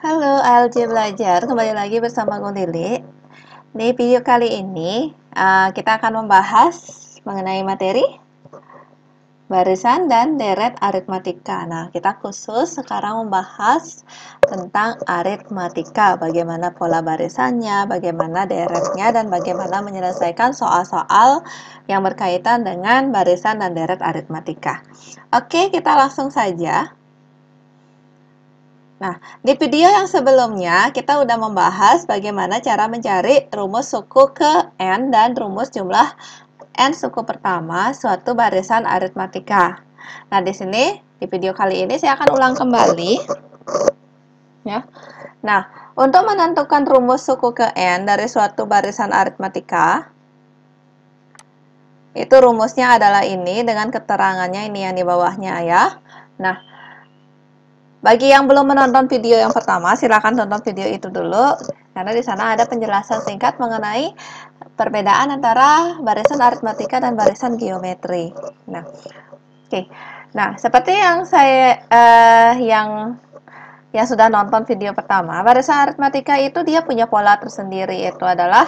Halo ALJ Belajar, kembali lagi bersama Lili. Di video kali ini, kita akan membahas mengenai materi barisan dan deret aritmatika. Nah, kita khusus sekarang membahas tentang aritmatika, bagaimana pola barisannya, bagaimana deretnya, dan bagaimana menyelesaikan soal-soal yang berkaitan dengan barisan dan deret aritmatika. Oke, kita langsung saja. Nah, di video yang sebelumnya kita udah membahas bagaimana cara mencari rumus suku ke N dan rumus jumlah N suku pertama suatu barisan aritmatika. Nah, di sini di video kali ini saya akan ulang kembali ya. Nah, untuk menentukan rumus suku ke N dari suatu barisan aritmatika, itu rumusnya adalah ini dengan keterangannya ini yang di bawahnya ya. Nah, bagi yang belum menonton video yang pertama, silakan tonton video itu dulu, karena di sana ada penjelasan singkat mengenai perbedaan antara barisan aritmatika dan barisan geometri. Nah, oke. Nah, seperti yang saya yang sudah nonton video pertama, barisan aritmatika itu dia punya pola tersendiri, yaitu adalah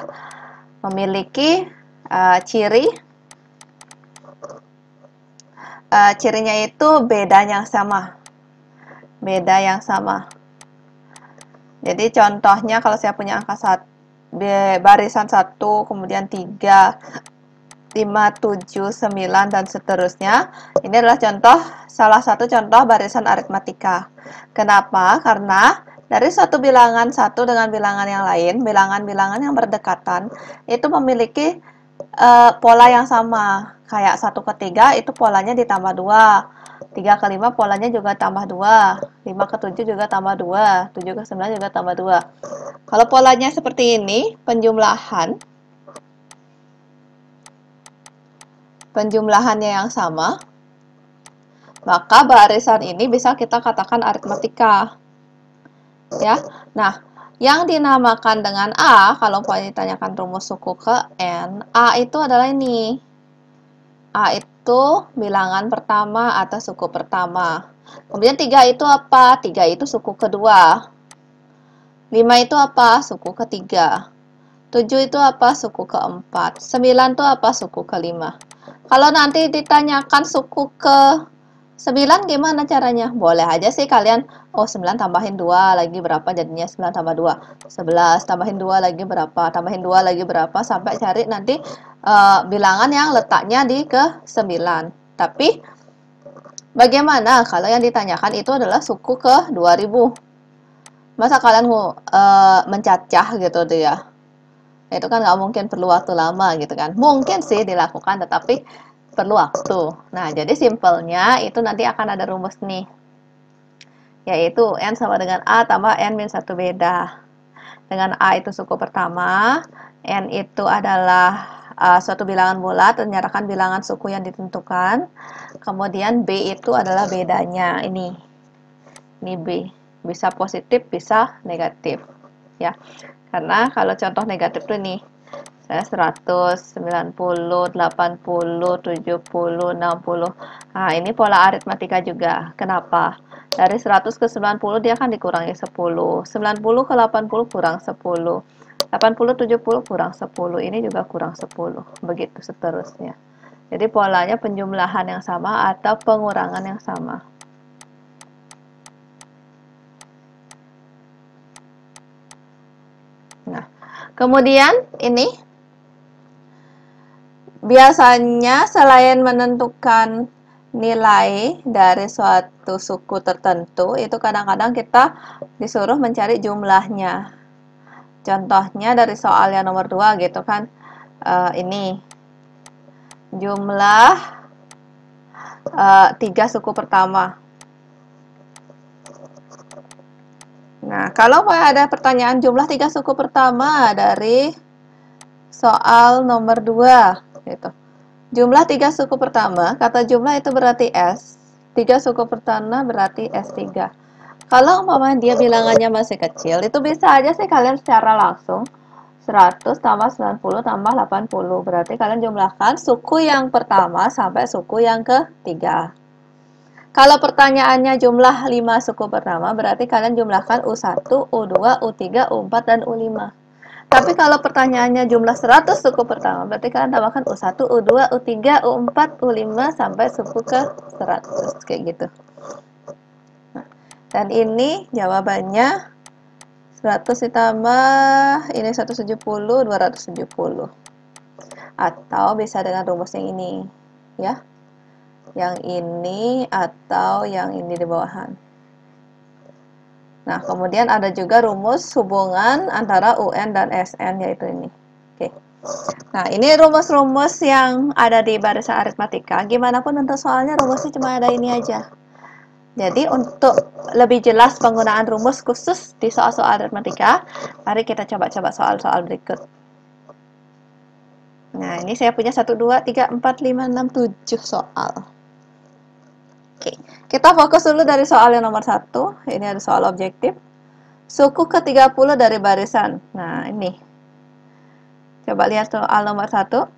memiliki cirinya itu beda yang sama. Jadi contohnya kalau saya punya angka barisan 1, kemudian 3, 5, 7, 9, dan seterusnya. Ini adalah salah satu contoh barisan aritmatika. Kenapa? Karena dari suatu bilangan satu dengan bilangan yang lain, bilangan-bilangan yang berdekatan, itu memiliki pola yang sama. Kayak 1 ke 3 itu polanya ditambah 2. 3 ke 5 polanya juga tambah 2, 5 ke 7 juga tambah 2, 7 ke 9 juga tambah 2. Kalau polanya seperti ini, penjumlahannya yang sama, maka barisan ini bisa kita katakan aritmatika. Ya. Nah, yang dinamakan dengan A, kalau ditanyakan rumus suku ke N, A itu adalah ini. A itu bilangan pertama atau suku pertama. Kemudian 3 itu apa? 3 itu suku kedua. 5 itu apa? Suku ketiga. 7 itu apa? Suku keempat. 9 itu apa? Suku kelima. Kalau nanti ditanyakan suku ke 9 gimana caranya? Boleh aja sih kalian, 9 tambahin 2 lagi berapa jadinya 9 tambah 2? 11, tambahin 2 lagi berapa? Tambahin 2 lagi berapa? Sampai cari nanti bilangan yang letaknya di ke 9. Tapi bagaimana kalau yang ditanyakan itu adalah suku ke 2000? Masa kalian mau mencacah gitu tuh ya? Itu kan nggak mungkin, perlu waktu lama gitu kan. Mungkin sih dilakukan, tetapi perlu waktu. Nah, jadi simpelnya itu nanti akan ada rumus nih. Yaitu N sama dengan A tambah N min 1 beda. Dengan A itu suku pertama, N itu adalah suatu bilangan bulat, menyatakan bilangan suku yang ditentukan. Kemudian B itu adalah bedanya. Ini B. Bisa positif, bisa negatif. Ya. Karena kalau contoh negatif tuh nih, saya 100, 90, 80, 70, 60. Nah, ini pola aritmatika juga. Kenapa? Dari 100 ke 90 dia akan dikurangi 10. 90 ke 80 kurang 10. 80, 70 kurang 10. Ini juga kurang 10. Begitu seterusnya. Jadi polanya penjumlahan yang sama atau pengurangan yang sama. Nah, kemudian ini biasanya selain menentukan nilai dari suatu suku tertentu, itu kadang-kadang kita disuruh mencari jumlahnya. Contohnya dari soal yang nomor 2 gitu kan, ini jumlah 3 suku pertama. Nah, kalau ada pertanyaan jumlah 3 suku pertama dari soal nomor 2 gitu. Jumlah 3 suku pertama, kata jumlah itu berarti S. 3 suku pertama berarti S3. Kalau umpamanya dia bilangannya masih kecil, itu bisa aja sih kalian secara langsung 100 tambah 90 tambah 80. Berarti kalian jumlahkan suku yang pertama sampai suku yang ketiga. Kalau pertanyaannya jumlah 5 suku pertama, berarti kalian jumlahkan U1, U2, U3, U4, dan U5. Tapi kalau pertanyaannya jumlah 100 suku pertama, berarti kalian tambahkan U1, U2, U3, U4, U5, sampai suku ke 100. Kayak gitu. Nah, dan ini jawabannya 100 ditambah ini 170, 270. Atau bisa dengan rumus yang ini, ya. Yang ini atau yang ini di bawahan. Nah, kemudian ada juga rumus hubungan antara UN dan SN, yaitu ini. Oke. Nah, ini rumus-rumus yang ada di barisan aritmatika. Gimana pun untuk soalnya rumusnya cuma ada ini aja. Jadi, untuk lebih jelas penggunaan rumus khusus di soal-soal aritmatika, mari kita coba-coba soal-soal berikut. Nah, ini saya punya 1, 2, 3, 4, 5, 6, 7 soal. Oke, kita fokus dulu dari soal yang nomor 1. Ini ada soal objektif. Suku ke-30 dari barisan. Nah, ini. Coba lihat soal nomor 1.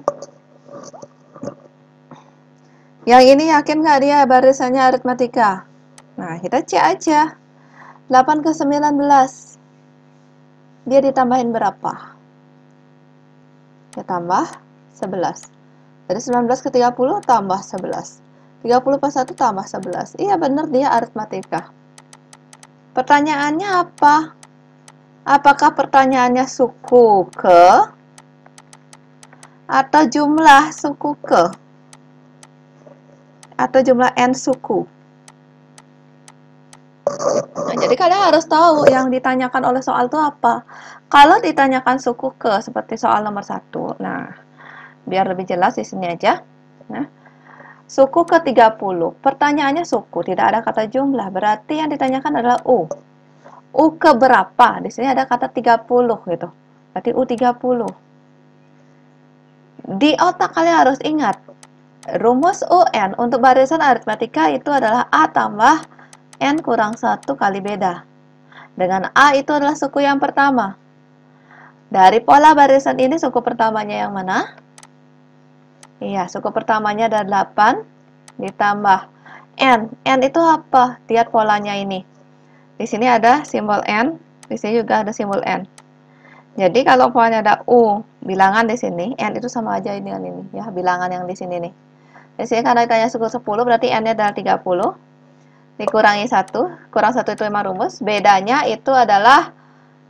Yang ini yakin nggak dia barisannya aritmatika? Nah, kita cek aja. 8 ke 19. Dia ditambahin berapa? Dia tambah 11. Jadi 19 ke 30 tambah 11. 30 plus 1 tambah 11. Iya benar dia aritmatika. Pertanyaannya apa? Apakah pertanyaannya suku ke atau jumlah suku ke? Atau jumlah n suku? Nah, jadi kalian harus tahu yang ditanyakan oleh soal itu apa. Kalau ditanyakan suku ke seperti soal nomor 1. Nah, biar lebih jelas di sini aja. Nah, suku ke-30. Pertanyaannya suku, tidak ada kata jumlah. Berarti yang ditanyakan adalah U. U ke berapa? Di sini ada kata 30 gitu. Berarti U30. Di otak kalian harus ingat, rumus UN untuk barisan aritmatika itu adalah A tambah N kurang 1 kali beda. Dengan A itu adalah suku yang pertama. Dari pola barisan ini suku pertamanya yang mana? Iya, suku pertamanya ada 8 ditambah N. N itu apa? Lihat polanya ini. Di sini ada simbol N, di sini juga ada simbol N. Jadi kalau polanya ada U, bilangan di sini, N itu sama aja ini dengan ini, ya, bilangan yang di sini nih. Di sini karena ditanya suku 10, berarti N-nya adalah 30. Dikurangi 1, kurang 1 itu memang rumus. Bedanya itu adalah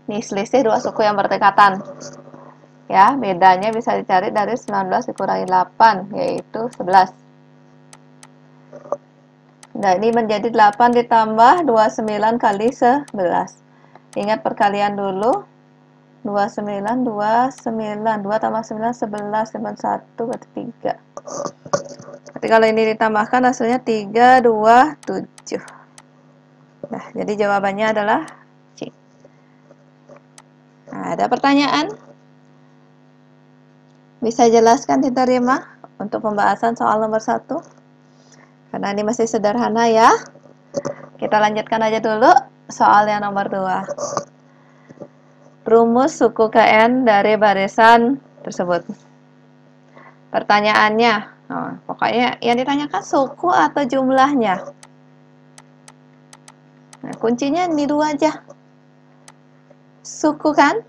nih, selisih dua suku yang berdekatan. Ya, bedanya bisa dicari dari 19 dikurangi 8, yaitu 11. Nah, ini menjadi 8 ditambah 29 kali 11. Ingat perkalian dulu. 29, 29. 2 tambah 9, 11. Tambah 1, berarti 3. Berarti kalau ini ditambahkan hasilnya 3, 2, 7. Nah, jadi jawabannya adalah C. Nah, ada pertanyaan? Bisa jelaskan diterima untuk pembahasan soal nomor 1? Karena ini masih sederhana ya. Kita lanjutkan aja dulu soal yang nomor 2. Rumus suku KN dari barisan tersebut. Pertanyaannya, pokoknya yang ditanyakan suku atau jumlahnya. Nah, kuncinya ini dua aja. Suku kan?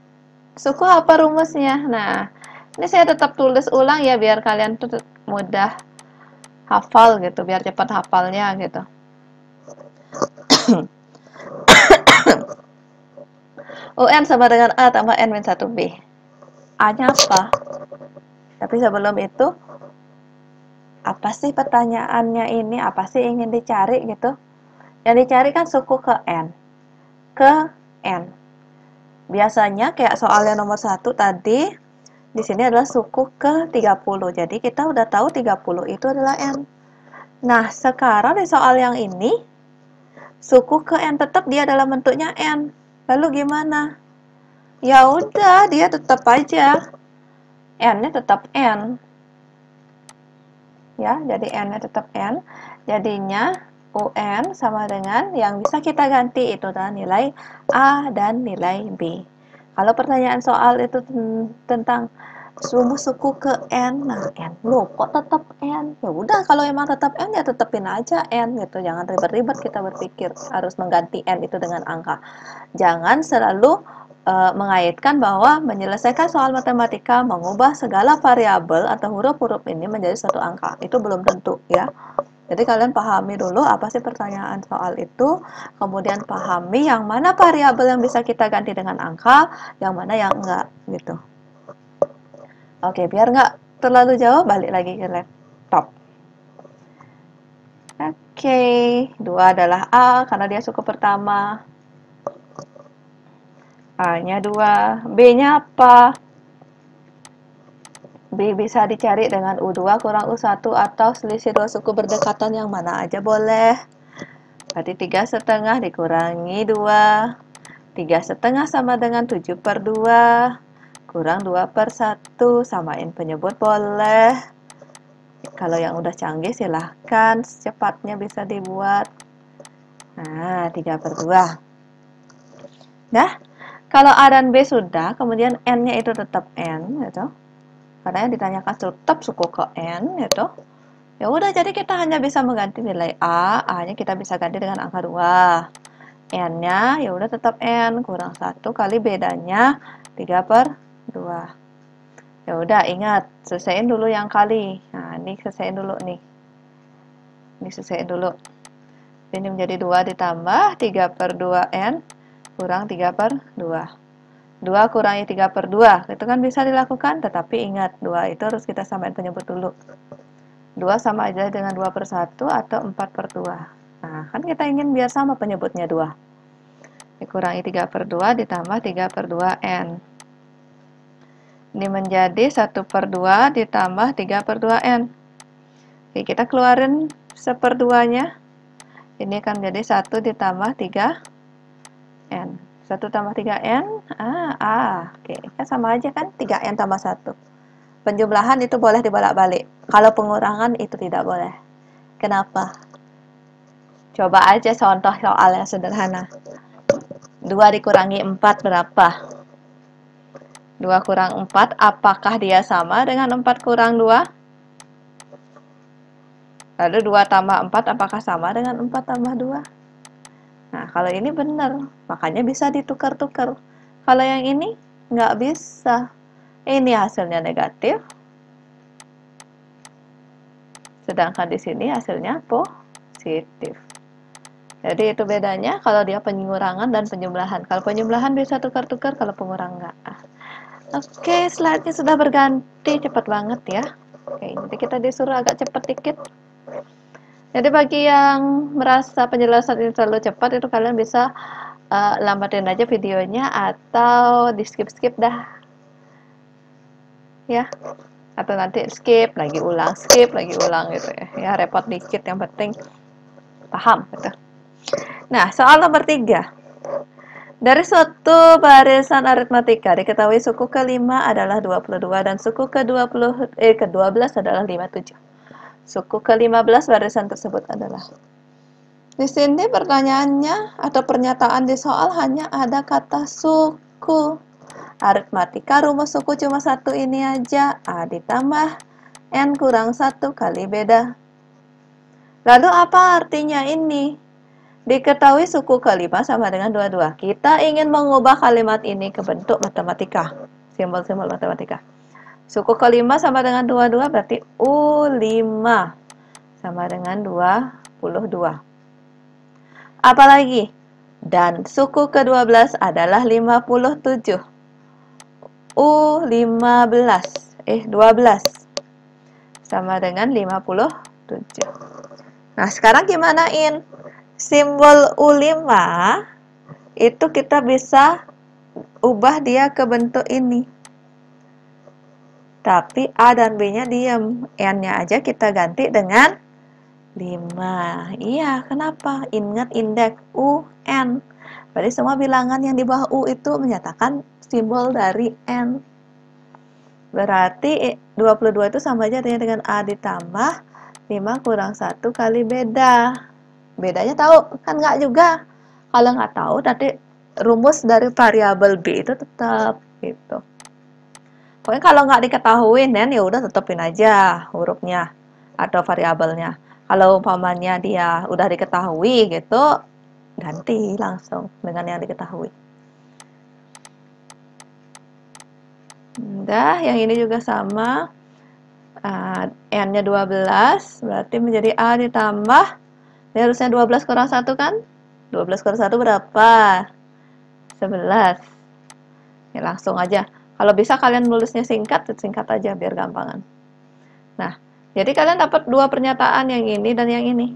Suku apa rumusnya? Nah, ini saya tetap tulis ulang ya biar kalian tuh mudah hafal gitu, biar cepat hafalnya gitu. UN sama dengan A tambah N-1B. A-nya apa? Tapi sebelum itu, apa sih pertanyaannya ini? Apa sih ingin dicari gitu? Yang dicari kan suku ke N. Ke N. Biasanya kayak soalnya nomor 1 tadi, di sini adalah suku ke 30. Jadi kita udah tahu 30 itu adalah N. Nah, sekarang di soal yang ini, suku ke N tetap dia dalam bentuknya N. Lalu gimana? Ya udah, dia tetap aja. N-nya tetap N. Ya, jadi N-nya tetap N. Jadinya UN sama dengan yang bisa kita ganti itu adalah nilai A dan nilai B. Kalau pertanyaan soal itu tentang rumus suku ke N. Nah, N. Loh, kok tetap N? Ya udah, kalau emang tetap N, ya tetepin aja N gitu. Jangan ribet-ribet kita berpikir harus mengganti N itu dengan angka. Jangan selalu mengaitkan bahwa menyelesaikan soal matematika mengubah segala variabel atau huruf-huruf ini menjadi suatu angka. Itu belum tentu ya. Jadi kalian pahami dulu apa sih pertanyaan soal itu, kemudian pahami yang mana variabel yang bisa kita ganti dengan angka, yang mana yang enggak gitu. Oke, biar nggak terlalu jauh, balik lagi ke laptop. Oke, 2 adalah A karena dia suku pertama. A-nya 2, B-nya apa? B bisa dicari dengan U2 kurang U1 atau selisih 2 suku berdekatan yang mana aja boleh. Berarti 3,5 dikurangi 2. 3,5 sama dengan 7/2. Kurang 2/1. Samain penyebut boleh. Kalau yang udah canggih silahkan secepatnya bisa dibuat. Nah, 3/2. Nah, kalau A dan B sudah, kemudian N-nya itu tetap N, gitu. Karena yang ditanyakan tetap suku ke N, gitu. Ya udah, jadi kita hanya bisa mengganti nilai A, A-nya kita bisa ganti dengan angka 2. N-nya ya udah tetap N, kurang 1 kali bedanya 3/2. Ya udah, ingat, selesaiin dulu yang kali. Nah, ini selesaiin dulu nih. Ini selesaiin dulu. Ini menjadi 2 ditambah 3/2N kurang 3/2. 2 kurangi 3/2, itu kan bisa dilakukan, tetapi ingat, 2 itu harus kita samain penyebut dulu. 2 sama aja dengan 2/1 atau 4/2. Nah, kan kita ingin biar sama penyebutnya 2. Dikurangi 3/2 ditambah 3/2N. Ini menjadi 1/2 ditambah 3/2N. Oke, kita keluarin 1/2-nya. Ini akan menjadi 1 ditambah 3N. 1 tambah 3N, oke, kan sama aja kan, 3N tambah 1. Penjumlahan itu boleh dibolak-balik. Kalau pengurangan itu tidak boleh. Kenapa? Coba aja contoh soal yang sederhana. 2 dikurangi 4 berapa? 2 kurang 4, apakah dia sama dengan 4 kurang 2? Lalu 2 tambah 4, apakah sama dengan 4 tambah 2? Nah, kalau ini benar, makanya bisa ditukar-tukar. Kalau yang ini, nggak bisa. Ini hasilnya negatif, sedangkan di sini hasilnya positif. Jadi itu bedanya kalau dia pengurangan dan penjumlahan. Kalau penjumlahan bisa tukar-tukar, kalau pengurangan nggak. Oke, slide-nya sudah berganti, cepat banget ya. Oke, jadi kita disuruh agak cepat dikit. Jadi bagi yang merasa penjelasan ini terlalu cepat, itu kalian bisa lambatin aja videonya atau di skip-skip dah. Ya. Atau nanti skip, lagi ulang gitu ya. Ya, repot dikit, yang penting paham gitu. Nah, soal nomor 3. Dari suatu barisan aritmatika diketahui suku ke-5 adalah 22 dan suku ke-12 adalah 57. Suku ke-15 barisan tersebut adalah. Di sini pertanyaannya atau pernyataan di soal hanya ada kata suku. Aritmatika rumus suku cuma satu ini aja, A ditambah N kurang 1 kali beda. Lalu apa artinya ini? Diketahui suku ke-5 sama dengan 22. Kita ingin mengubah kalimat ini ke bentuk matematika. Simbol-simbol matematika. Suku ke-5 sama dengan 22 berarti U5 sama dengan 22. Apalagi? Dan suku ke-12 adalah 57. U15. 12. Sama dengan 57. Nah, sekarang gimanain? Simbol U5 itu kita bisa ubah dia ke bentuk ini. Tapi A dan B-nya diam. N-nya aja kita ganti dengan 5. Iya, kenapa? Ingat indeks UN. Berarti semua bilangan yang di bawah U itu menyatakan simbol dari N. Berarti 22 itu sama aja dengan A ditambah 5 kurang 1 kali beda. Bedanya tahu? Kan nggak juga. Kalau nggak tahu, nanti rumus dari variabel B itu tetap gitu. Pokoknya kalau nggak diketahui N, ya udah tetepin aja hurufnya atau variabelnya. Kalau umpamanya dia udah diketahui gitu, ganti langsung dengan yang diketahui. Udah, yang ini juga sama. N-nya 12, berarti menjadi A ditambah, ini harusnya 12 kurang 1 kan? 12 kurang 1 berapa? 11. Ya, langsung aja. Kalau bisa kalian nulisnya singkat, singkat aja biar gampangan. Nah, jadi kalian dapat dua pernyataan, yang ini dan yang ini.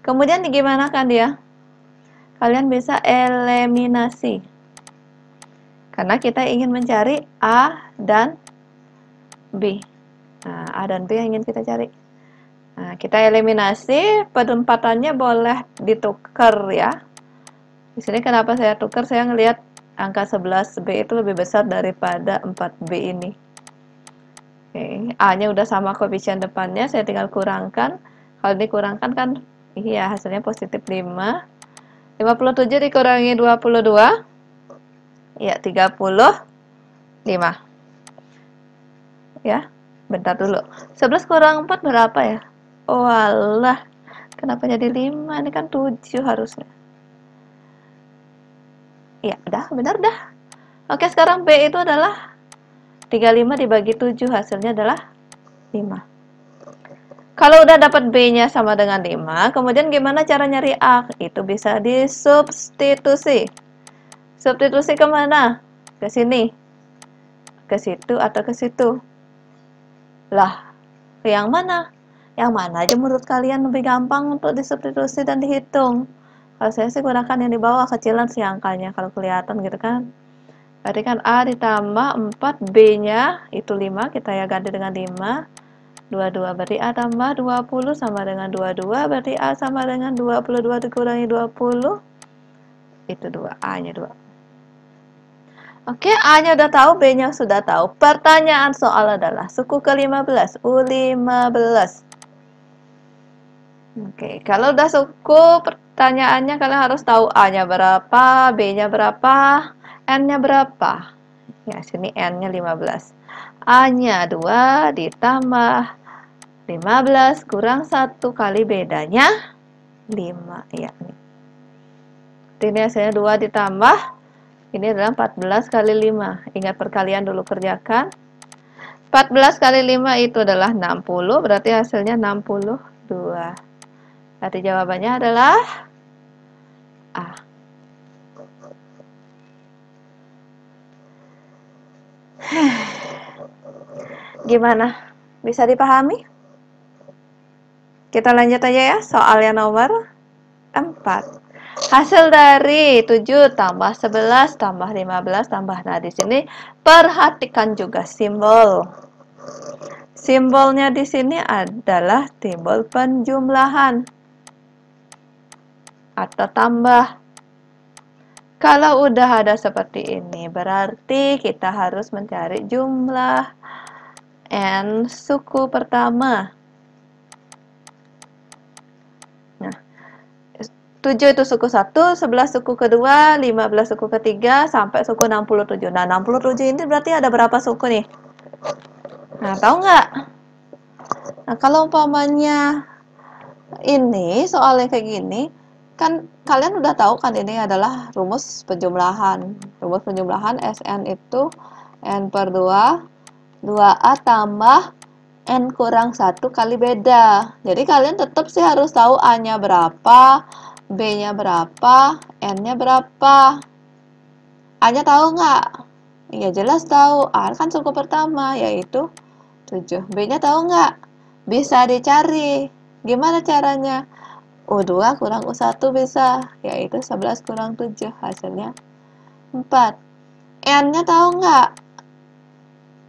Kemudian gimana kan dia? Kalian bisa eliminasi. Karena kita ingin mencari A dan B. Nah, A dan B yang ingin kita cari. Nah, kita eliminasi, penempatannya boleh ditukar ya. Di sini kenapa saya tukar? Saya ngelihat angka 11B itu lebih besar daripada 4B ini. Oke, A-nya udah sama koefisien depannya, saya tinggal kurangkan. Kalau dikurangkan kan, iya hasilnya positif 5. 57 dikurangi 22, ya 35. Ya, bentar dulu. 11 kurang 4 berapa ya? Oh alah, kenapa jadi 5? Ini kan 7 harusnya. Ya, udah, benar dah. Oke, sekarang B itu adalah 35 dibagi 7, hasilnya adalah 5. Kalau udah dapat B-nya sama dengan 5, kemudian gimana cara nyari A? Itu bisa disubstitusi. Substitusi kemana? Ke sini, ke situ, atau ke situ? Lah, ke yang mana? Yang mana aja menurut kalian lebih gampang untuk disubstitusi dan dihitung? Kalau saya sih gunakan yang di bawah, kecilan sih angkanya, kalau kelihatan gitu kan. Berarti kan A ditambah 4, B-nya itu 5, kita ya ganti dengan 5. 22 berarti A tambah 20 sama dengan 22, berarti A sama dengan 22 dikurangi 20, itu 2, A-nya 2. Oke, A-nya udah tahu, B-nya sudah tahu. Pertanyaan soal adalah suku ke-15, U15. Oke, kalau udah suku, pertanyaannya kalian harus tahu A-nya berapa, B-nya berapa, N-nya berapa. Ya, sini N-nya 15. A-nya 2 ditambah 15 kurang 1 kali bedanya 5. Ya, ini hasilnya 2 ditambah, ini adalah 14 kali 5. Ingat perkalian dulu, kerjakan. 14 kali 5 itu adalah 60, berarti hasilnya 62. Berarti jawabannya adalah A. Gimana? Bisa dipahami? Kita lanjut aja ya, soal yang nomor 4. Hasil dari 7 tambah 11 tambah 15 tambah. Nah, di sini perhatikan juga simbol. Simbolnya di sini adalah simbol penjumlahan atau tambah. Kalau udah ada seperti ini, berarti kita harus mencari jumlah N suku pertama. Nah, 7 itu suku 1, 11 suku kedua, 15 suku ketiga, sampai suku 67. Nah, 67 ini berarti ada berapa suku nih? Nah, tahu nggak? Nah, kalau umpamanya ini soalnya kayak gini, kan kalian udah tahu kan ini adalah rumus penjumlahan. Rumus penjumlahan Sn itu N per 2, 2A tambah N kurang 1 kali beda. Jadi kalian tetap sih harus tahu A-nya berapa, B-nya berapa, N-nya berapa. A-nya tahu nggak? Ya jelas tahu. A kan suku pertama, yaitu 7. B-nya tahu nggak? Bisa dicari. Gimana caranya? U2 kurang U1 bisa, yaitu 11 kurang 7, hasilnya 4. N-nya tahu nggak?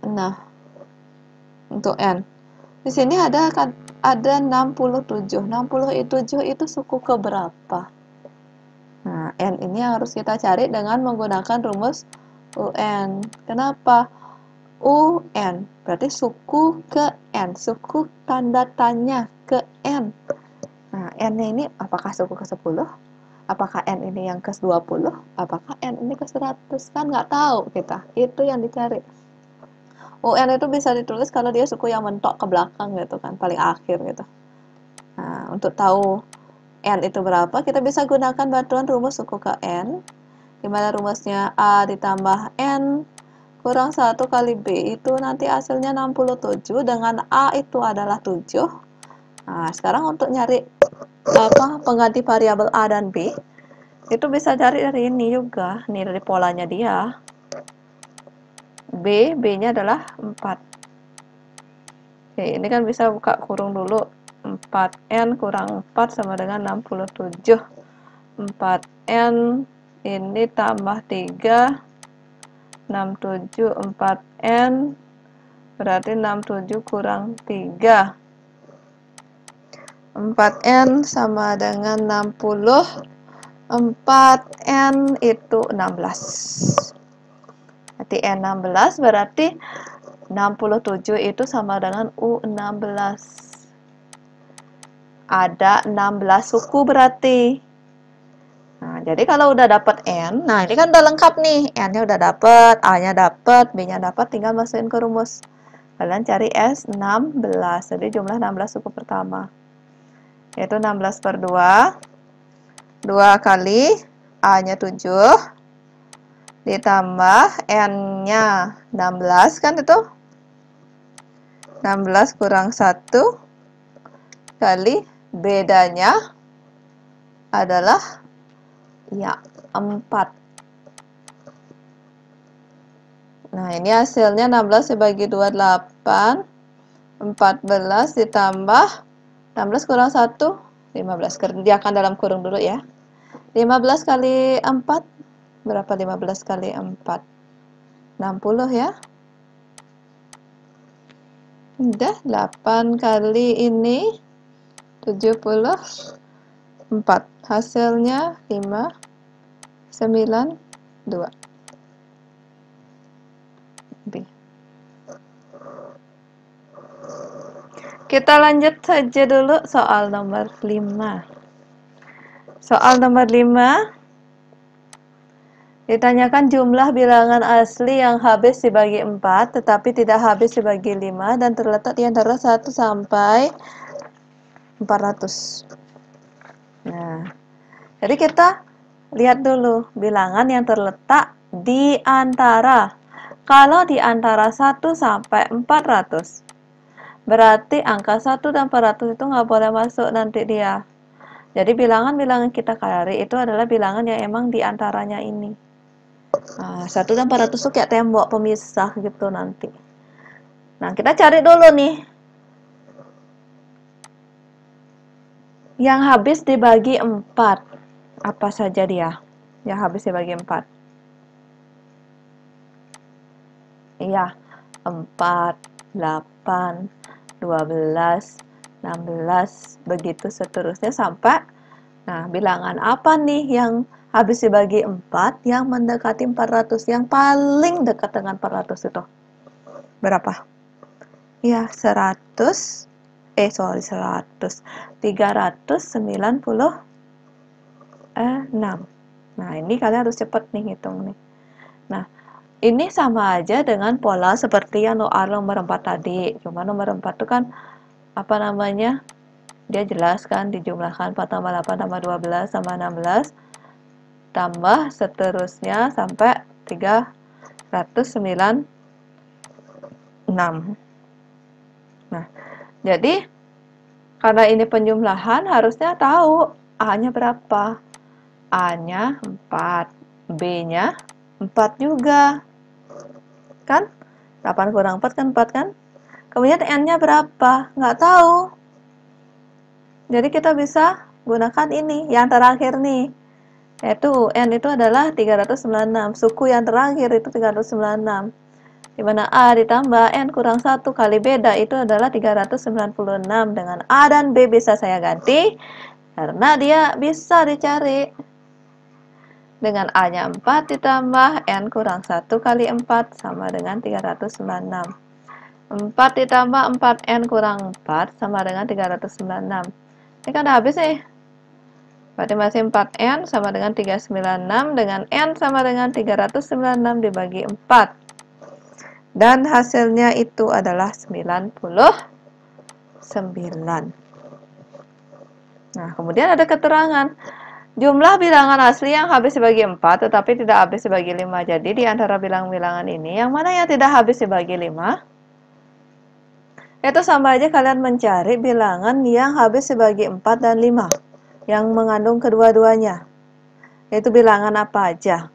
Nah, untuk N. Di sini ada 67. 67 itu suku keberapa? Nah, N ini harus kita cari dengan menggunakan rumus UN. Kenapa? UN berarti suku ke N, suku tanda tanya ke N. Nah, N ini apakah suku ke-10? Apakah N ini yang ke-20? Apakah N ini ke-100? Kan nggak tahu kita. Itu yang dicari. UN itu bisa ditulis kalau dia suku yang mentok ke belakang gitu kan, paling akhir gitu. Nah, untuk tahu N itu berapa, kita bisa gunakan bantuan rumus suku ke N, dimana rumusnya A ditambah N kurang 1 kali B itu nanti hasilnya 67, dengan A itu adalah 7. Nah, sekarang untuk nyari pengganti variabel A dan B, itu bisa cari dari ini juga, nih dari polanya dia. B-nya adalah 4. Oke, ini kan bisa buka kurung dulu. 4N kurang 4 sama dengan 67. 4N ini tambah 3, 67, 4N, berarti 67 kurang 3. 4N sama dengan 60, 4N itu 16. Berarti N16 berarti 67 itu sama dengan U16. Ada 16 suku berarti. Nah, jadi kalau udah dapet N, nah ini kan udah lengkap nih. N-nya udah dapet, A-nya dapet, B-nya dapet, tinggal masukin ke rumus. Kalian cari S16, jadi jumlah 16 suku pertama. Yaitu 16 per 2. 2 kali A-nya 7, ditambah N-nya 16 kan itu. 16 kurang 1 kali bedanya adalah ya 4. Nah, ini hasilnya 16 dibagi 28, 14 ditambah 16 kurang 1, 15. Kerjakan dalam kurung dulu ya. 15 kali 4, berapa 15 kali 4? 60 ya. Udah, 8 kali ini 74. Hasilnya 5, 9, 2. B. Kita lanjut saja dulu soal nomor 5. Soal nomor 5 ditanyakan jumlah bilangan asli yang habis dibagi 4 tetapi tidak habis dibagi 5 dan terletak di antara 1 sampai 400. Nah, jadi kita lihat dulu bilangan yang terletak di antara. Kalau di antara 1 sampai 400, berarti angka 1 dan 400 itu nggak boleh masuk nanti dia. Jadi bilangan-bilangan kita cari itu adalah bilangan yang emang di antaranya ini. Nah, 1 dan 400 itu kayak tembok pemisah gitu nanti. Nah, kita cari dulu nih. Yang habis dibagi 4. Apa saja dia? Yang habis dibagi 4. Iya, 4, 8, 12, 16, begitu seterusnya sampai, nah bilangan apa nih yang habis dibagi 4 yang mendekati 400, yang paling dekat dengan 400 itu? Berapa? Ya, 100, 396. Nah, ini kalian harus cepat nih hitung nih. Nah, ini sama aja dengan pola seperti yang nomor 4 tadi. Cuma nomor 4 itu kan apa namanya? Dia jelas kan dijumlahkan 4 tambah 8 tambah 12 tambah 16 tambah seterusnya sampai 396. Nah, jadi karena ini penjumlahan harusnya tahu A-nya berapa. A-nya 4, B-nya 4 juga. Kan? 8 kurang 4 kan 4 kan? Kemudian N-nya berapa? Nggak tahu. Jadi kita bisa gunakan ini, yang terakhir nih. Yaitu N itu adalah 396. Suku yang terakhir itu 396. Di mana A ditambah N kurang 1 kali beda itu adalah 396. Dengan A dan B bisa saya ganti, karena dia bisa dicari. Dengan A-nya 4 ditambah N kurang 1 kali 4 sama dengan 396. 4 ditambah 4N kurang 4 sama dengan 396. Ini kan udah habis nih. Berarti masih 4N sama dengan 396 dengan N sama dengan 396 dibagi 4. Dan hasilnya itu adalah 99. Nah, kemudian ada keterangan. Jumlah bilangan asli yang habis dibagi 4 tetapi tidak habis dibagi 5. Jadi di antara bilangan-bilangan ini, yang mana yang tidak habis dibagi 5? Itu sama aja kalian mencari bilangan yang habis dibagi 4 dan 5. Yang mengandung kedua-duanya. Yaitu bilangan apa aja?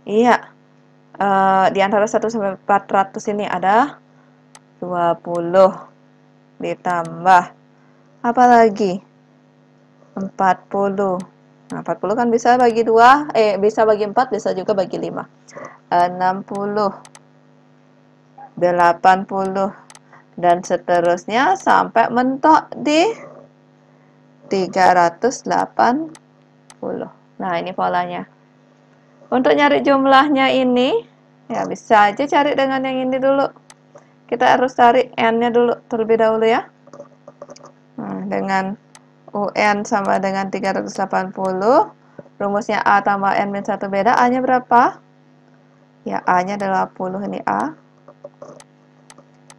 Iya. Di antara 1 sampai 400 ini ada 20 ditambah apa lagi? 40. Nah, 40 kan bisa bagi 2, bisa bagi 4, bisa juga bagi 5. 60, 80, dan seterusnya sampai mentok di 380. Nah, ini polanya. Untuk nyari jumlahnya ini, ya bisa aja cari dengan yang ini dulu. Kita harus cari N-nya dulu terlebih dahulu ya. Nah, dengan UN sama dengan 380, rumusnya A tambah N-1 beda, A-nya berapa? Ya, A-nya 20, ini A.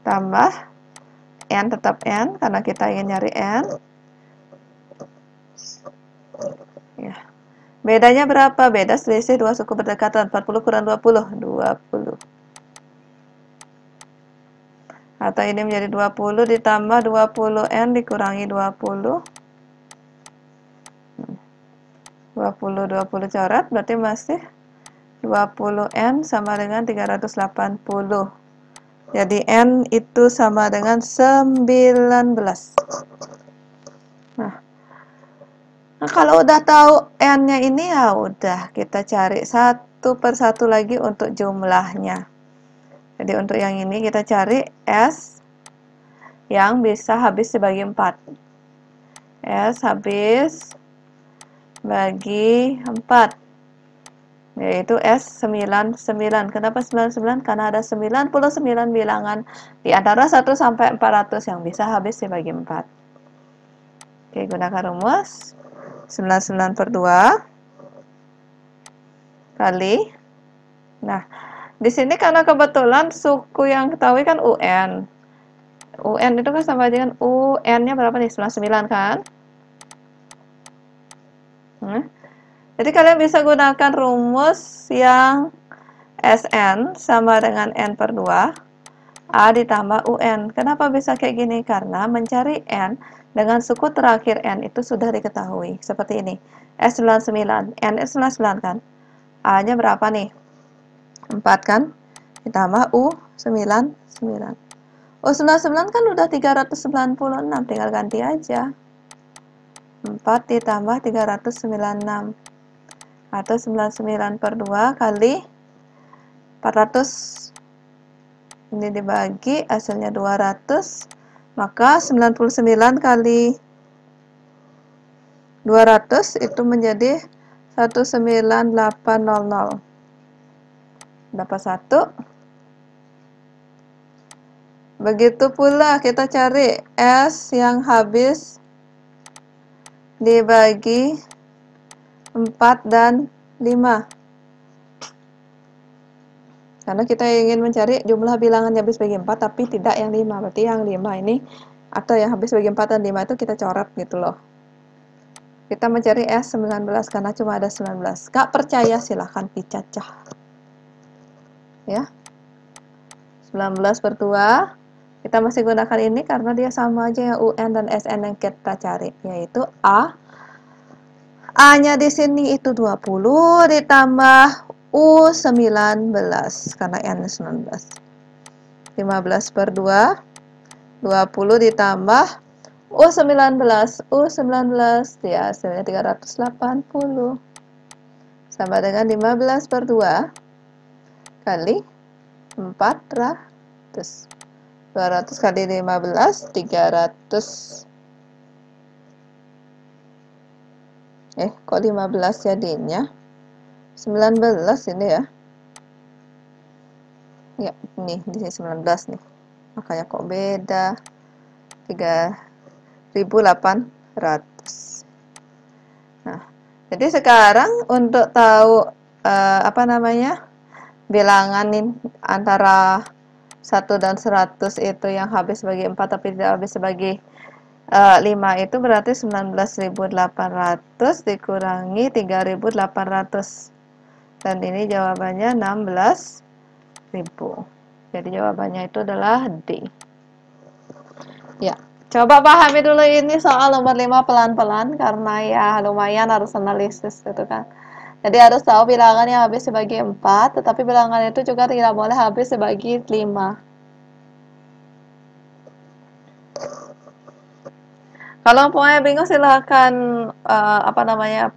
Tambah N tetap N, karena kita ingin nyari N. Ya. Bedanya berapa? Beda selisih 2 suku berdekatan. 40 kurang 20, 20. Atau ini menjadi 20 ditambah 20N dikurangi 20. 20 coret, berarti masih 20N sama dengan 380. Jadi N itu sama dengan 19. Nah, kalau udah tahu N-nya ini, ya udah kita cari satu persatu lagi untuk jumlahnya. Jadi untuk yang ini kita cari S yang bisa habis dibagi 4. S habis bagi 4. Yaitu S99. Kenapa 99? Karena ada 99 bilangan di antara 1 sampai 400 yang bisa habis dibagi 4. Oke, gunakan rumus 99 per 2 kali. Nah, di sini karena kebetulan suku yang ketahui kan UN. UN itu kan sama dengan UN-nya berapa nih? 99 kan? Jadi kalian bisa gunakan rumus yang SN sama dengan N per 2, A ditambah UN. Kenapa bisa kayak gini? Karena mencari N dengan suku terakhir N itu sudah diketahui. Seperti ini. S99, N S99 kan? A-nya berapa nih? 4 kan? Ditambah U99. U99 kan udah 396, tinggal ganti aja. 4 ditambah 396. Atau 99 per 2 kali 400. Ini dibagi, hasilnya 200. Maka 99 kali 200 itu menjadi 19800. Dapat 1. Begitu pula kita cari S yang habis dibagi 4 dan 5. Karena kita ingin mencari jumlah bilangan yang habis bagi 4 tapi tidak yang 5. Berarti yang 5 ini atau yang habis bagi 4 dan 5 itu kita coret gitu loh. Kita mencari S19 karena cuma ada 19. Gak percaya silahkan dicacah. Ya. 19 per 2. Kita masih gunakan ini karena dia sama aja yang UN dan SN yang kita cari, yaitu A. A-nya di sini itu 20 ditambah U19 karena N 19. 15 per 2. 20 ditambah U19. U19 ya hasilnya 380. Sama dengan 15 per 2 kali 400. 200 kali 15, 300. Kok 15 jadinya? 19 ini ya. Ya, ini di sini 19 nih. Makanya kok beda. 3.800. Nah, jadi sekarang untuk tahu bilangan nih antara 1 dan 100 itu yang habis bagi 4 tapi tidak habis bagi 5 itu berarti 19.800 dikurangi 3.800. Dan ini jawabannya 16.000. Jadi jawabannya itu adalah D. Ya, coba pahami dulu ini soal nomor 5 pelan-pelan karena ya lumayan harus analisis gitu kan. Jadi harus tahu bilangan yang habis dibagi 4, tetapi bilangan itu juga tidak boleh habis dibagi 5. Kalau punya bingung silahkan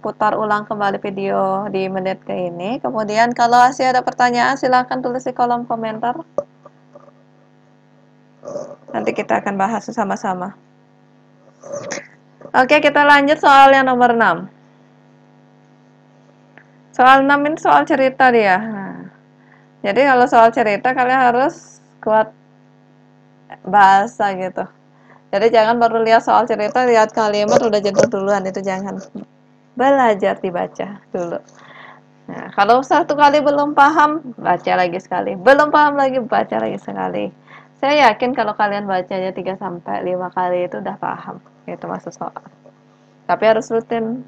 putar ulang kembali video di menit ke ini. Kemudian kalau masih ada pertanyaan silahkan tulis di kolom komentar. Nanti kita akan bahas sama-sama. Oke, kita lanjut soal yang nomor 6. Soal 6 ini soal cerita dia. Nah, jadi kalau soal cerita kalian harus kuat bahasa gitu. Jadi jangan baru lihat soal cerita, lihat kalimat udah jatuh duluan, itu jangan. Belajar dibaca dulu. Nah, kalau satu kali belum paham, baca lagi sekali. Belum paham lagi, baca lagi sekali. Saya yakin kalau kalian bacanya 3-5 kali itu udah paham. Itu maksud soal. Tapi harus rutin.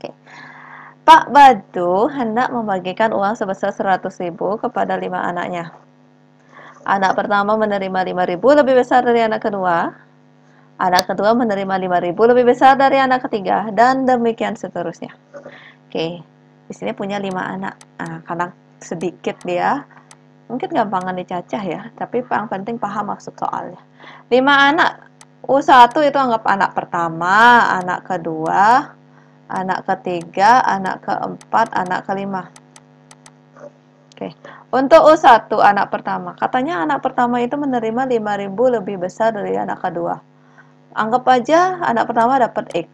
Oke. Pak Badu hendak membagikan uang sebesar 100.000 kepada 5 anaknya. Anak pertama menerima 5.000 lebih besar dari anak kedua. Anak kedua menerima 5.000 lebih besar dari anak ketiga, dan demikian seterusnya. Oke, di sini punya 5 anak. Nah, karena sedikit dia, mungkin gampangan dicacah ya, tapi yang penting paham maksud soalnya. 5 anak, U1 itu anggap anak pertama, anak kedua, anak ketiga, anak keempat, anak kelima. Oke, untuk U1 anak pertama, katanya anak pertama itu menerima 5.000 lebih besar dari anak kedua. Anggap aja anak pertama dapat X.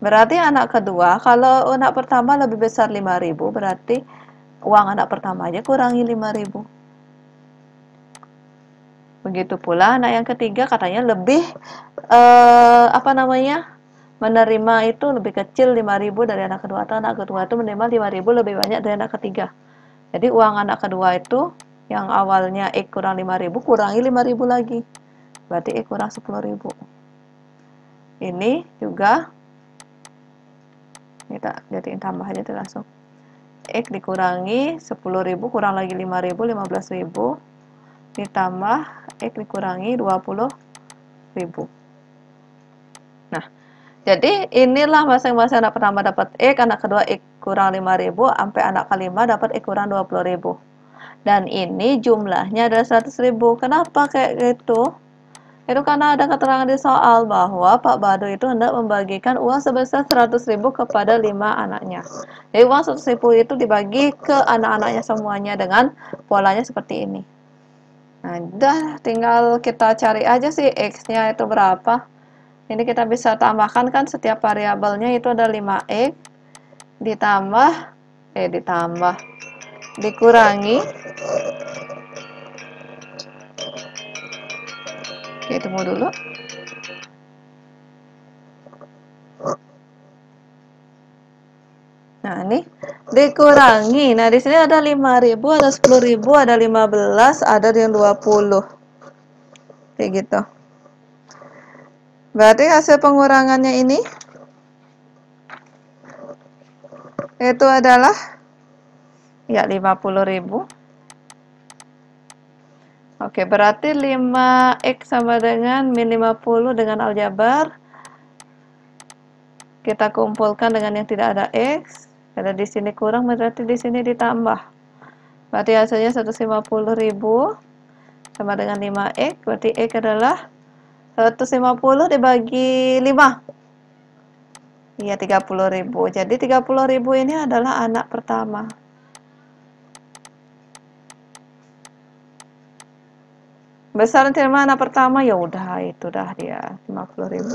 Berarti anak kedua, kalau anak pertama lebih besar 5.000, berarti uang anak pertama aja kurangi 5.000. Begitu pula anak yang ketiga katanya lebih menerima itu lebih kecil 5.000 dari anak kedua, atau anak kedua itu menerima 5.000 lebih banyak dari anak ketiga. Jadi uang anak kedua itu yang awalnya X kurang 5.000 kurangi 5.000 lagi. Berarti X kurang 10.000. Ini juga kita jadiin tambah aja tuh langsung. X dikurangi 10.000 kurang lagi 5.000, 15.000 ditambah X dikurangi 20.000. Nah, jadi inilah masing-masing anak pertama dapat X, anak kedua X kurang 5.000, sampai anak kelima dapat X kurang 20.000. Dan ini jumlahnya adalah 100.000. Kenapa kayak gitu? Itu karena ada keterangan di soal bahwa Pak Badu itu hendak membagikan uang sebesar 100.000 kepada 5 anaknya. Jadi uang 100.000 itu dibagi ke anak-anaknya semuanya dengan polanya seperti ini. Nah, udah tinggal kita cari aja sih X-nya itu berapa. Ini kita bisa tambahkan kan setiap variabelnya itu ada 5X dikurangi. Oke, tunggu dulu. Nah, ini dikurangi. Nah, di sini ada 5.000, ada 10.000, ada 15, ada yang 20. Kayak gitu. Berarti hasil pengurangannya ini itu adalah ya 50.000. Oke, berarti 5X sama dengan min 50 dengan aljabar. Kita kumpulkan dengan yang tidak ada X. Karena di sini kurang, berarti di sini ditambah. Berarti hasilnya 150.000 sama dengan 5X. Berarti X adalah 150 dibagi 5. Iya, 30.000. Jadi 30.000 ini adalah anak pertama. Besaran terima anak pertama ya udah itu dah dia 50.000.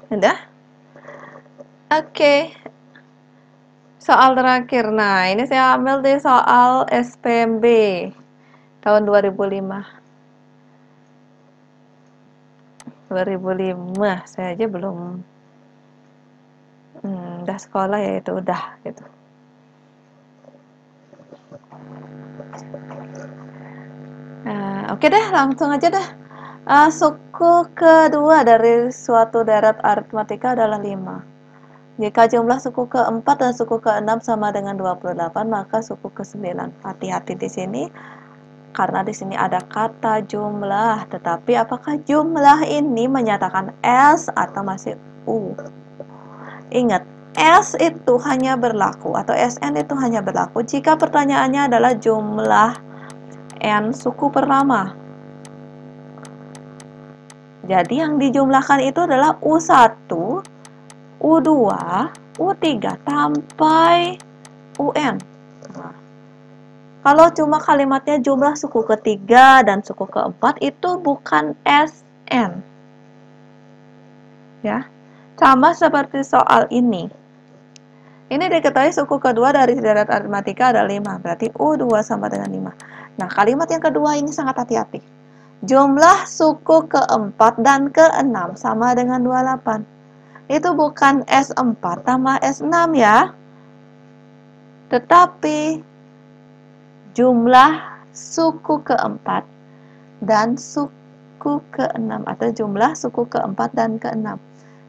Udah? Oke. Soal terakhir. Nah, ini saya ambil di soal SPMB tahun 2005. 2005 saya aja belum udah sekolah ya itu udah gitu. Oke deh, langsung aja deh. Suku kedua dari suatu deret aritmatika adalah 5. Jika jumlah suku keempat dan suku keenam sama dengan 28, maka suku ke-9. Hati-hati di sini, karena di sini ada kata jumlah. Tetapi apakah jumlah ini menyatakan S atau masih U? Ingat, S itu hanya berlaku atau SN itu hanya berlaku jika pertanyaannya adalah jumlah N suku pertama. Jadi yang dijumlahkan itu adalah U1, U2, U3 sampai UN. Nah, kalau cuma kalimatnya jumlah suku ketiga dan suku keempat itu bukan SN. Ya. Sama seperti soal ini. Ini diketahui suku kedua dari deret aritmatika ada 5, berarti U2 sama dengan 5. Nah, kalimat yang kedua ini sangat hati-hati. Jumlah suku keempat dan keenam sama dengan 28. Itu bukan S4 tambah S6 ya. Tetapi jumlah suku keempat dan suku keenam atau jumlah suku keempat dan keenam.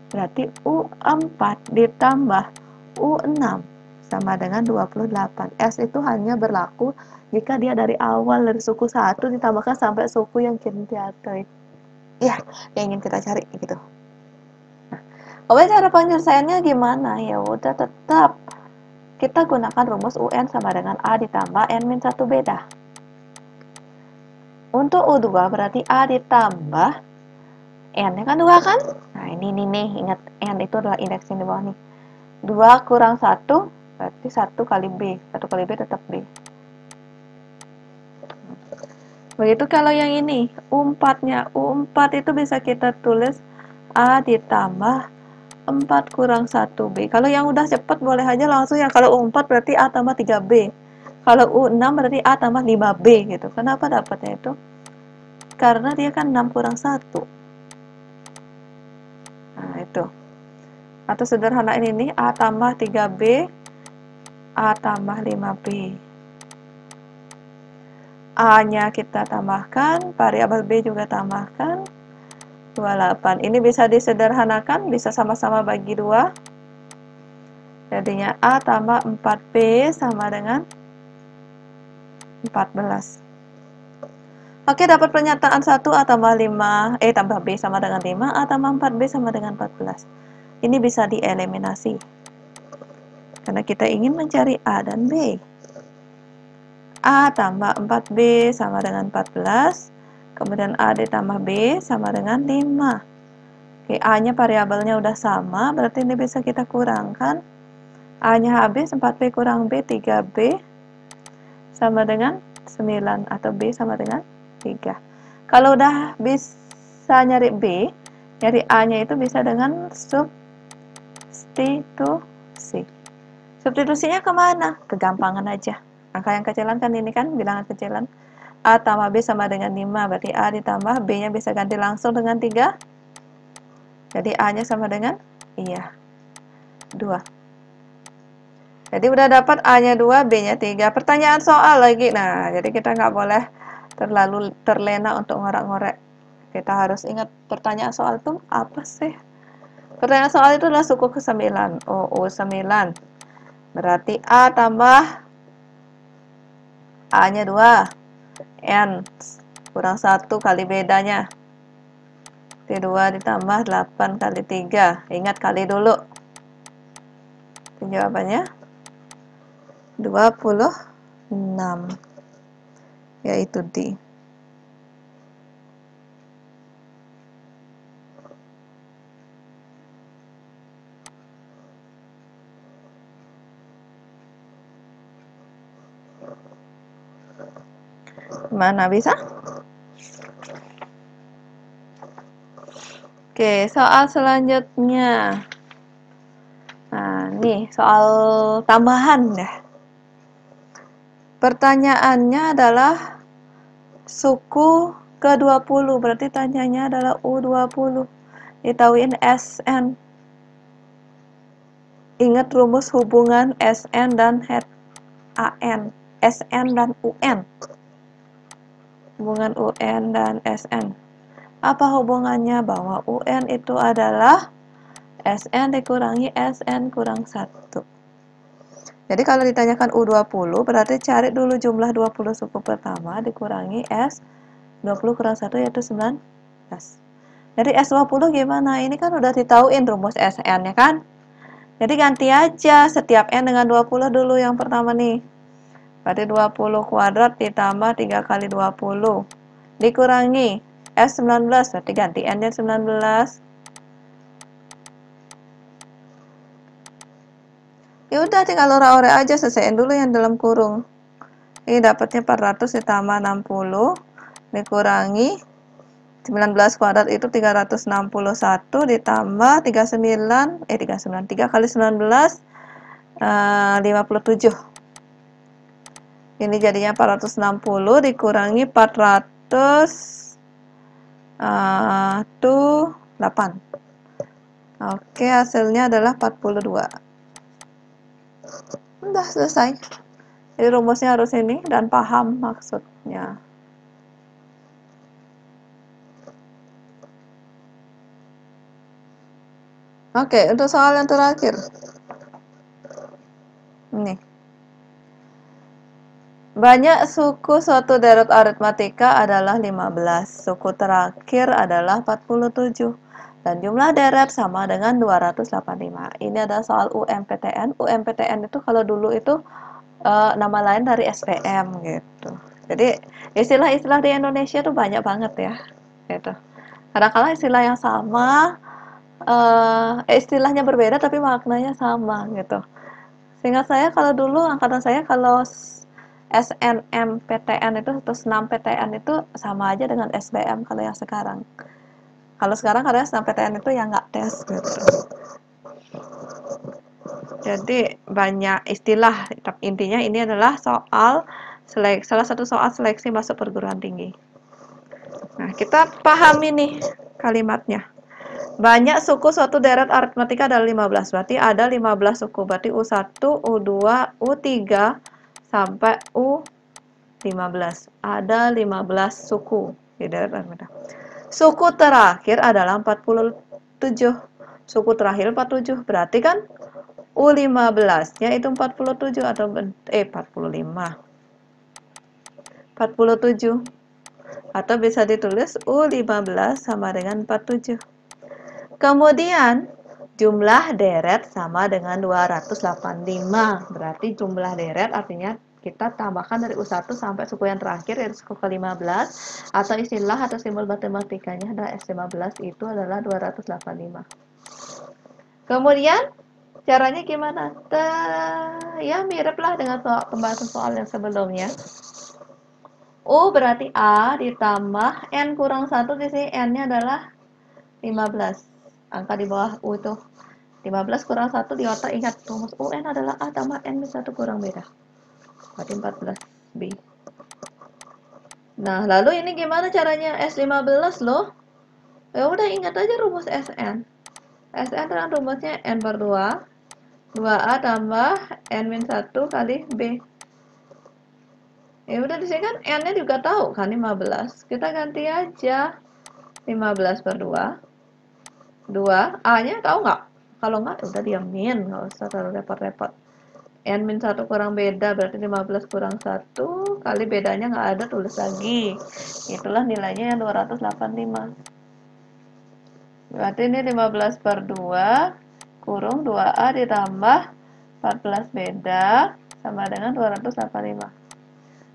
Berarti U4 ditambah U6 sama dengan 28. S itu hanya berlaku jika dia dari awal dari suku 1 ditambahkan sampai suku yang kita cari. Ya, yang ingin kita cari gitu. Nah, cara penyelesaiannya gimana? Ya udah tetap kita gunakan rumus UN sama dengan A ditambah N-1 beda. Untuk U2 berarti A ditambah N-nya kan 2 kan? Nah, ini nih, ingat N itu adalah indeks yang di bawah nih. 2 kurang 1 berarti 1 kali B. 1 kali B tetap B. Begitu kalau yang ini, U4-nya. U4 itu bisa kita tulis A ditambah 4 kurang 1B. Kalau yang udah cepet boleh aja langsung ya. Kalau U4 berarti A tambah 3B. Kalau U6 berarti A tambah 5B gitu. Kenapa dapatnya itu? Karena dia kan 6 kurang 1. Nah, itu. Atau sederhana ini A tambah 3B, A tambah 5B. A-nya kita tambahkan, variabel B juga tambahkan, 28. Ini bisa disederhanakan, bisa sama-sama bagi 2. Jadinya A tambah 4B sama dengan 14. Oke, dapat pernyataan 1 A tambah 5, tambah B sama dengan 5, A tambah 4B sama dengan 14. Ini bisa dieliminasi. Karena kita ingin mencari A dan B. A tambah 4B sama dengan 14. Kemudian A ditambah B sama dengan 5. Oke, A-nya variabelnya udah sama, berarti ini bisa kita kurangkan. A-nya habis, 4B kurang B, 3B sama dengan 9, atau B sama dengan 3. Kalau udah bisa nyari B, nyari A-nya itu bisa dengan substitusi. Substitusinya kemana? Kegampangan aja. Angka yang kecilan kan ini kan, bilangan kecilan. A tambah B sama dengan 5, berarti A ditambah B-nya bisa ganti langsung dengan 3. Jadi A-nya sama dengan 2. Jadi udah dapat A-nya 2, B-nya 3. Pertanyaan soal lagi. Nah, jadi kita nggak boleh terlalu terlena untuk ngorek-ngorek. Kita harus ingat pertanyaan soal itu apa sih? Pertanyaan soal itu adalah suku ke-9. U9. Berarti A tambah A-nya 2. N kurang 1 kali bedanya. T2 ditambah 8 kali 3. Ingat kali dulu. Itu jawabannya 26. Yaitu D. Mana bisa? Oke, soal selanjutnya. Nah, nih soal tambahan ya. Pertanyaannya adalah suku ke-20, berarti tanyanya adalah U20. Ditauin SN. Ingat rumus hubungan SN dan HAN, SN dan UN. Hubungan UN dan SN. Apa hubungannya? Bahwa UN itu adalah SN dikurangi SN kurang 1. Jadi kalau ditanyakan U20, berarti cari dulu jumlah 20 suku pertama dikurangi S20 kurang 1 yaitu 19. Jadi S20 gimana? Ini kan udah ditauin rumus SN ya kan? Jadi ganti aja setiap N dengan 20 dulu yang pertama nih. Berarti 20 kuadrat ditambah 3 kali 20. Dikurangi S19, berarti ganti N-nya 19. Ya udah tinggal ore-ore aja, selesaiin dulu yang dalam kurung. Ini dapatnya 400 ditambah 60 dikurangi 19 kuadrat itu 361 ditambah 39 3 kali 19 57. Ini jadinya 460 dikurangi 400 tuh 8. Oke, hasilnya adalah 42. Udah selesai. Jadi rumusnya harus ini dan paham maksudnya. Oke, untuk soal yang terakhir. Nih. Banyak suku suatu deret aritmatika adalah 15. Suku terakhir adalah 47. Dan jumlah deret sama dengan 285. Ini adalah soal UMPTN. UMPTN itu kalau dulu itu nama lain dari SPM gitu. Jadi istilah-istilah di Indonesia tuh banyak banget ya. Gitu. Kadang-kadang istilah yang sama, istilahnya berbeda tapi maknanya sama gitu. Seingat saya kalau dulu angkatan saya kalau SNMPTN itu atau SNMPTN itu sama aja dengan SBM kalau yang sekarang. Kalau sekarang karena SNMPTN itu yang nggak tes gitu. Jadi banyak istilah, tapi intinya ini adalah soal salah satu soal seleksi masuk perguruan tinggi. Nah, kita pahami nih kalimatnya. Banyak suku suatu deret aritmatika ada 15. Berarti ada 15 suku. Berarti U1, U2, U3 sampai U15. Ada 15 suku di deret aritmatika. Suku terakhir adalah 47. Suku terakhir 47. Berarti kan U15-nya itu 47 atau 45. 47. Atau bisa ditulis U15 sama dengan 47. Kemudian jumlah deret sama dengan 285. Berarti jumlah deret artinya kita tambahkan dari U1 sampai suku yang terakhir yaitu suku ke-15 atau istilah atau simbol matematikanya adalah S15 itu adalah 285. Kemudian caranya gimana? Ya miriplah dengan pembahasan soal yang sebelumnya. U berarti A ditambah N kurang 1 di sini N-nya adalah 15. Angka di bawah U itu 15 kurang 1 di otak ingat rumus UN adalah A tambah N minus 1 kurang beda. Berarti 14B. Nah, lalu ini gimana caranya S15 loh? Ya udah ingat aja rumus SN. SN kan rumusnya N per 2. 2A tambah N min 1 kali B. Ya udah di sini kan N-nya juga tahu kan 15. Kita ganti aja 15 per 2. 2, A-nya tahu nggak? Kalau nggak, udah diamin, nggak usah terlalu repot-repot. N min 1 kurang beda, berarti 15 kurang 1, kali bedanya nggak ada, tulis lagi. Itulah nilainya yang 285. Berarti ini 15 per 2, kurung 2A ditambah 14 beda, sama dengan 285.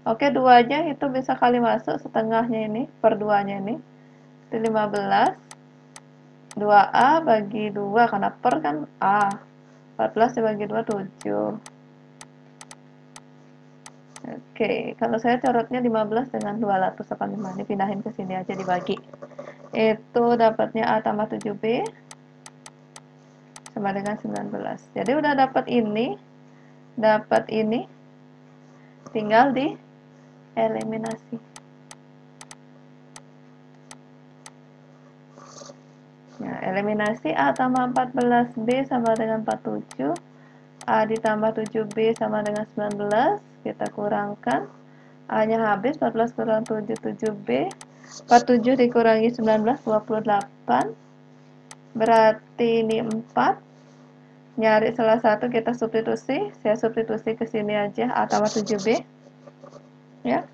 Oke, 2-nya itu bisa kali masuk, setengahnya ini, per 2-nya ini. Itu 15. 2A bagi 2, karena per kan A. 14 dibagi 2, 7. Oke, kalau saya corotnya 15 dengan 285. Ini pindahin ke sini aja dibagi. Itu dapatnya A tambah 7B sama dengan 19. Jadi udah dapat ini. Tinggal di eliminasi. Nah, eliminasi A tambah 14B sama dengan 47 A ditambah 7B sama dengan 19. Kita kurangkan. A-nya habis, 14 kurang 7, 7B. 47 dikurangi 19, 28. Berarti ini 4. Nyari salah satu, kita substitusi. Saya substitusi ke sini aja, A tambah 7B. Ya.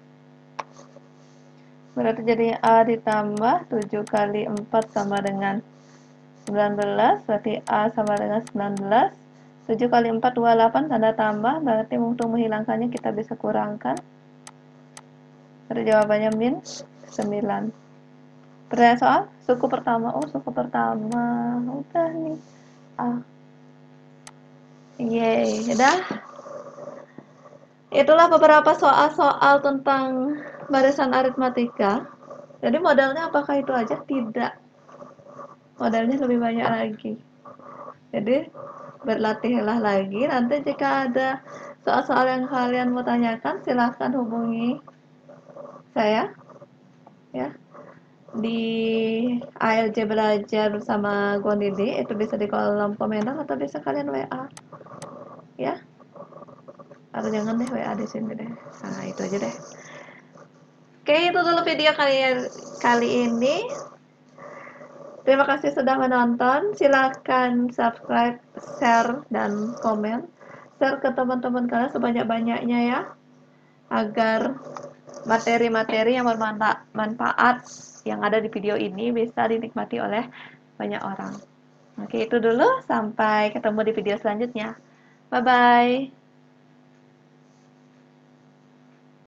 Berarti jadi A ditambah 7 kali 4 sama dengan 19. Berarti A sama dengan 19. 7 kali 4, 28, tanda tambah, berarti untuk menghilangkannya kita bisa kurangkan. Berarti jawabannya min 9. Pertanyaan soal suku pertama. Oh, suku pertama. Udah nih. Yeay, udah. Itulah beberapa soal-soal tentang barisan aritmatika. Jadi modalnya apakah itu aja? Tidak. Modalnya lebih banyak lagi. Jadi berlatihlah lagi. Nanti jika ada soal-soal yang kalian mau tanyakan, silahkan hubungi saya ya di ALJ Belajar bersama Gondidi. Itu bisa di kolom komentar atau bisa kalian WA ya, atau jangan deh WA di sini deh. Nah, itu aja deh. Oke, itu dulu video kali ini. Terima kasih sudah menonton. Silakan subscribe, share, dan komen. Share ke teman-teman kalian sebanyak-banyaknya ya, agar materi-materi yang bermanfaat yang ada di video ini bisa dinikmati oleh banyak orang. Oke, itu dulu. Sampai ketemu di video selanjutnya. Bye-bye.